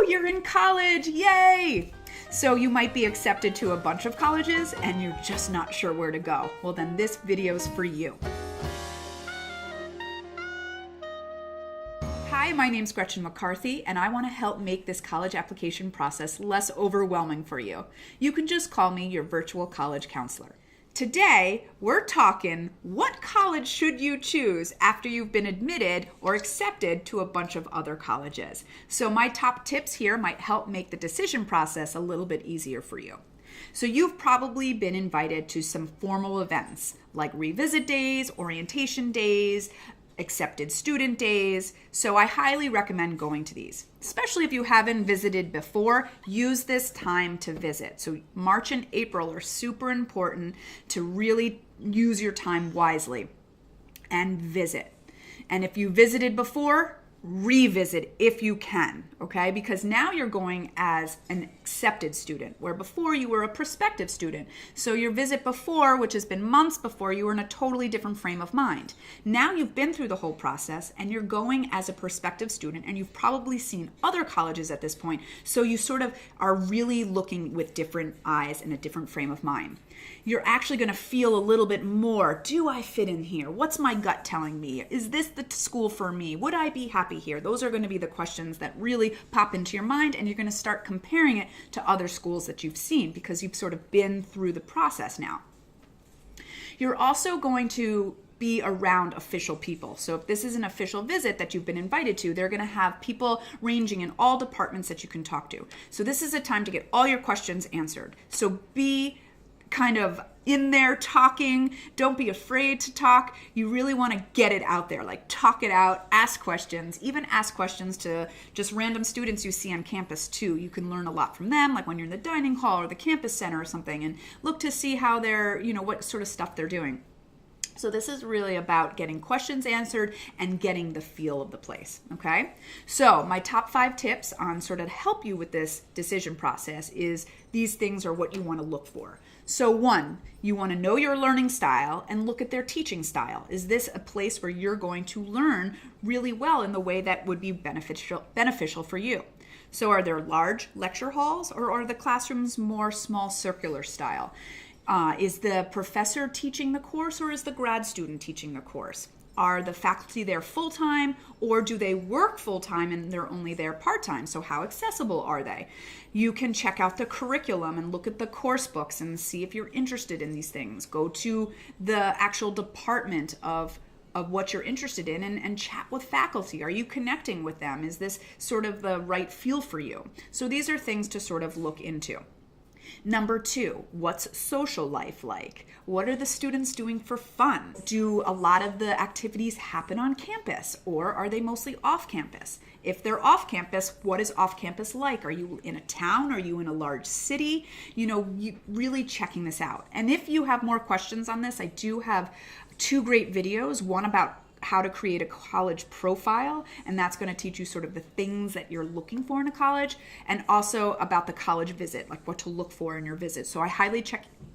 you're in college, yay! So you might be accepted to a bunch of colleges and you're just not sure where to go. Well, then this video's for you. Hi, my name's Gretchen McCarthy, and I want to help make this college application process less overwhelming for you. You can just call me your virtual college counselor. Today, we're talking what college should you choose after you've been admitted or accepted to a bunch of other colleges. So my top tips here might help make the decision process a little bit easier for you. So you've probably been invited to some formal events like revisit days, orientation days, accepted student days. So I highly recommend going to these. Especially if you haven't visited before, use this time to visit. So March and April are super important to really use your time wisely and visit. And if you visited before, revisit if you can, okay? Because now you're going as an accepted student, where before you were a prospective student. So your visit before, which has been months before, you were in a totally different frame of mind. Now you've been through the whole process and you're going as a prospective student, and you've probably seen other colleges at this point. So you sort of are really looking with different eyes and a different frame of mind. You're actually going to feel a little bit more. Do I fit in here? What's my gut telling me? Is this the school for me? Would I be happy here? Those are going to be the questions that really pop into your mind, and you're going to start comparing it to other schools that you've seen because you've sort of been through the process now. You're also going to be around official people. So if this is an official visit that you've been invited to, they're going to have people ranging in all departments that you can talk to. So this is a time to get all your questions answered. So be kind of in there talking. Don't be afraid to talk. You really want to get it out there, like talk it out, ask questions, even ask questions to just random students you see on campus too. You can learn a lot from them, like when you're in the dining hall or the campus center or something, and look to see how they're, what sort of stuff they're doing. So this is really about getting questions answered and getting the feel of the place, okay? So my top 5 tips on sort of help you with this decision process is these things are what you want to look for. So 1, you want to know your learning style and look at their teaching style. Is this a place where you're going to learn really well in the way that would be beneficial for you? So are there large lecture halls, or are the classrooms more small circular style? Is the professor teaching the course, or is the grad student teaching the course? Are the faculty there full-time, or do they work full-time and they're only there part-time? So how accessible are they? You can check out the curriculum and look at the course books and see if you're interested in these things. Go to the actual department of what you're interested in and chat with faculty. Are you connecting with them? Is this sort of the right feel for you? So these are things to sort of look into. Number 2, what's social life like? What are the students doing for fun? Do a lot of the activities happen on campus, or are they mostly off campus? If they're off campus, what is off campus like? Are you in a town? Are you in a large city? You really checking this out. And if you have more questions on this, I do have 2 great videos, one about how to create a college profile, and that's going to teach you sort of the things that you're looking for in a college, and also about the college visit, like what to look for in your visit. So I highly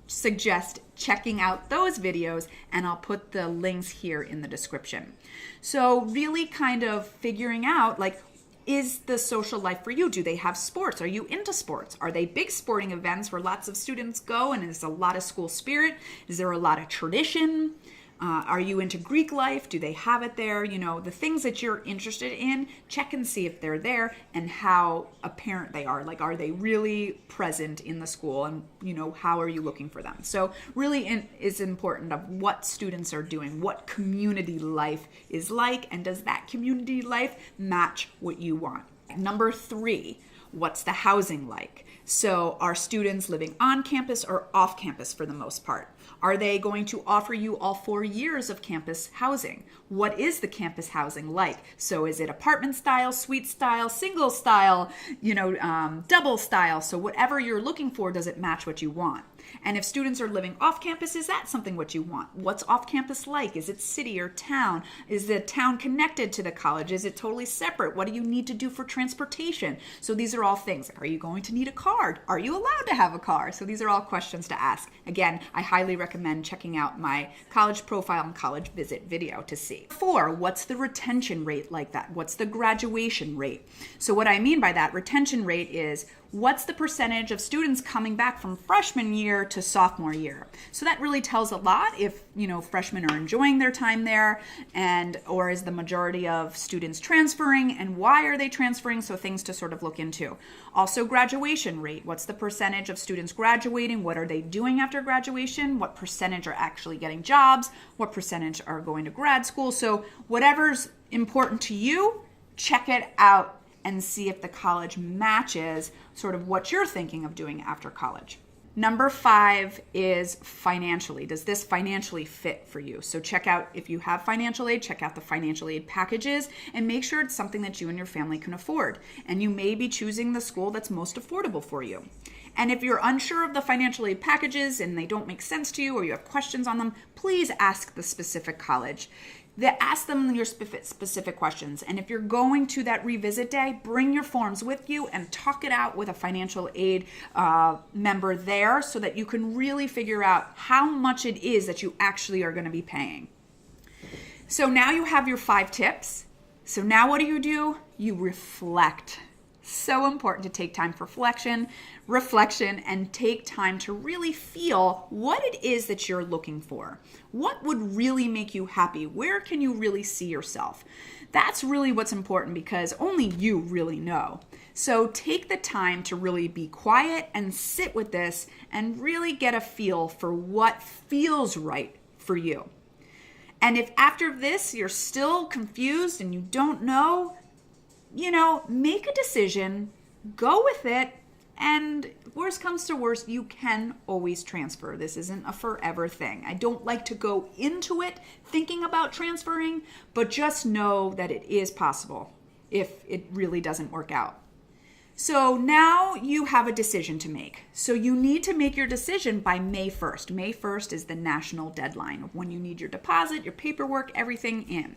suggest checking out those videos, and I'll put the links here in the description. So really kind of figuring out, like, is the social life for you? Do they have sports? Are you into sports? Are they big sporting events where lots of students go and there's a lot of school spirit? Is there a lot of tradition? Are you into Greek life? Do they have it there? The things that you're interested in, check and see if they're there and how apparent they are. Like, are they really present in the school? And, how are you looking for them? So really is important of what students are doing, what community life is like, and does that community life match what you want? Number 3, what's the housing like? So are students living on campus or off campus for the most part? Are they going to offer you all 4 years of campus housing? What is the campus housing like? So is it apartment style, suite style, single style, double style? So whatever you're looking for, does it match what you want? And if students are living off campus, is that something what you want? What's off campus like? Is it city or town? Is the town connected to the college? Is it totally separate? What do you need to do for transportation? So these are all things. Are you going to need a card? Are you allowed to have a car? So these are all questions to ask. Again, I highly recommend checking out my college profile and college visit video to see. 4, what's the retention rate like that? What's the graduation rate? So what I mean by that, retention rate is what's the percentage of students coming back from freshman year to sophomore year? So that really tells a lot if, freshmen are enjoying their time there or is the majority of students transferring, and why are they transferring? So things to sort of look into. Also graduation rate. What's the percentage of students graduating? What are they doing after graduation? What percentage are actually getting jobs? What percentage are going to grad school? So whatever's important to you, check it out and see if the college matches sort of what you're thinking of doing after college. Number 5 is financially. Does this financially fit for you? So check out, if you have financial aid, check out the financial aid packages and make sure it's something that you and your family can afford. And you may be choosing the school that's most affordable for you. And if you're unsure of the financial aid packages and they don't make sense to you or you have questions on them, please ask the specific college. Ask them your specific questions. And if you're going to that revisit day, bring your forms with you and talk it out with a financial aid member there so that you can really figure out how much it is that you actually are going to be paying. So now you have your 5 tips. So now what do? You reflect. So important to take time for reflection, and take time to really feel what it is that you're looking for. What would really make you happy? Where can you really see yourself? That's really what's important because only you really know. So take the time to really be quiet and sit with this and really get a feel for what feels right for you. And if after this you're still confused and you don't know, make a decision, go with it, and worst comes to worst, you can always transfer. This isn't a forever thing. I don't like to go into it thinking about transferring, but just know that it is possible if it really doesn't work out. So now you have a decision to make. So you need to make your decision by May 1st. May 1st is the national deadline of when you need your deposit, your paperwork, everything in.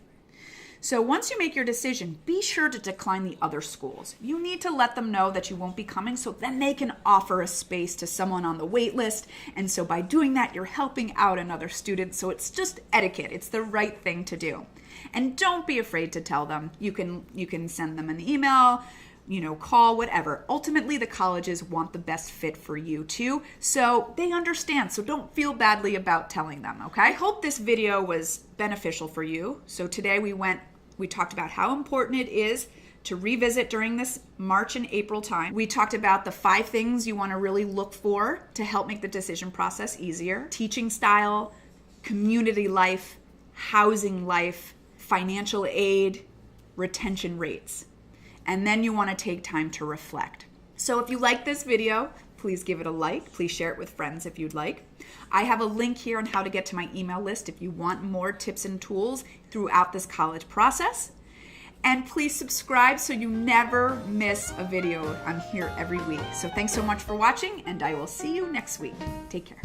So once you make your decision, be sure to decline the other schools. You need to let them know that you won't be coming so then they can offer a space to someone on the wait list. And so by doing that, you're helping out another student. So it's just etiquette. It's the right thing to do. And don't be afraid to tell them. You can send them an email, call, whatever. Ultimately, the colleges want the best fit for you too. So they understand. So don't feel badly about telling them, okay? I hope this video was beneficial for you. So today we talked about how important it is to revisit during this March and April time. We talked about the 5 things you want to really look for to help make the decision process easier. Teaching style, community life, housing life, financial aid, retention rates. And then you want to take time to reflect. So if you like this video, please give it a like. Please share it with friends if you'd like. I have a link here on how to get to my email list if you want more tips and tools throughout this college process. And please subscribe so you never miss a video. I'm here every week. So thanks so much for watching, and I will see you next week. Take care.